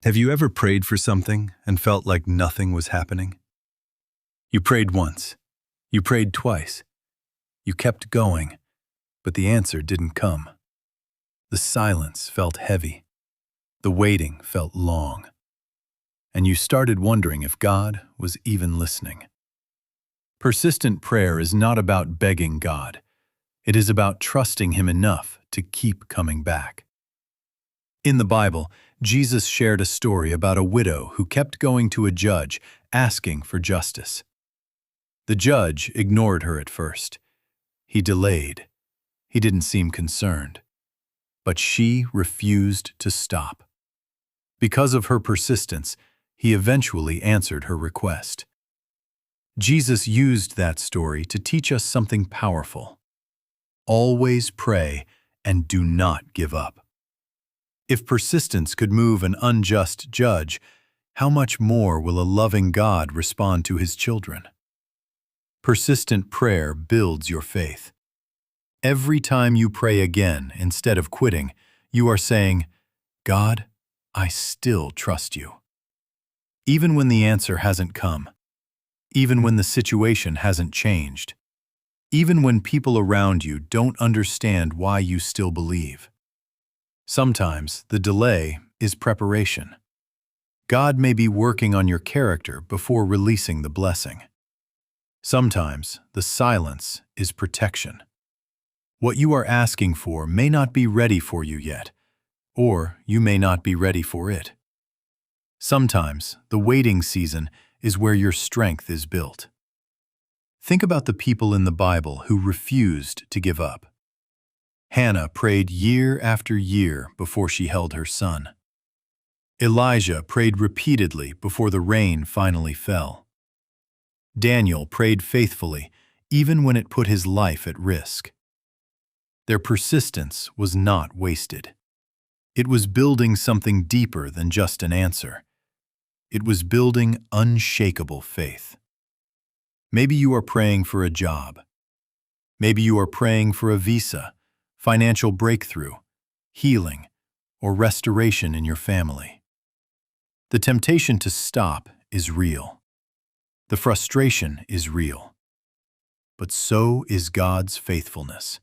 Have you ever prayed for something and felt like nothing was happening? You prayed once. You prayed twice. You kept going, but the answer didn't come. The silence felt heavy. The waiting felt long. And you started wondering if God was even listening. Persistent prayer is not about begging God. It is about trusting Him enough to keep coming back. In the Bible, Jesus shared a story about a widow who kept going to a judge asking for justice. The judge ignored her at first. He delayed. He didn't seem concerned. But she refused to stop. Because of her persistence, he eventually answered her request. Jesus used that story to teach us something powerful. Always pray and do not give up. If persistence could move an unjust judge, how much more will a loving God respond to His children? Persistent prayer builds your faith. Every time you pray again instead of quitting, you are saying, God, I still trust you. Even when the answer hasn't come, even when the situation hasn't changed, even when people around you don't understand why you still believe. Sometimes the delay is preparation. God may be working on your character before releasing the blessing. Sometimes the silence is protection. What you are asking for may not be ready for you yet, or you may not be ready for it. Sometimes the waiting season is where your strength is built. Think about the people in the Bible who refused to give up. Hannah prayed year after year before she held her son. Elijah prayed repeatedly before the rain finally fell. Daniel prayed faithfully even when it put his life at risk. Their persistence was not wasted. It was building something deeper than just an answer. It was building unshakable faith. Maybe you are praying for a job. Maybe you are praying for a visa, financial breakthrough, healing, or restoration in your family. The temptation to stop is real. The frustration is real. But so is God's faithfulness.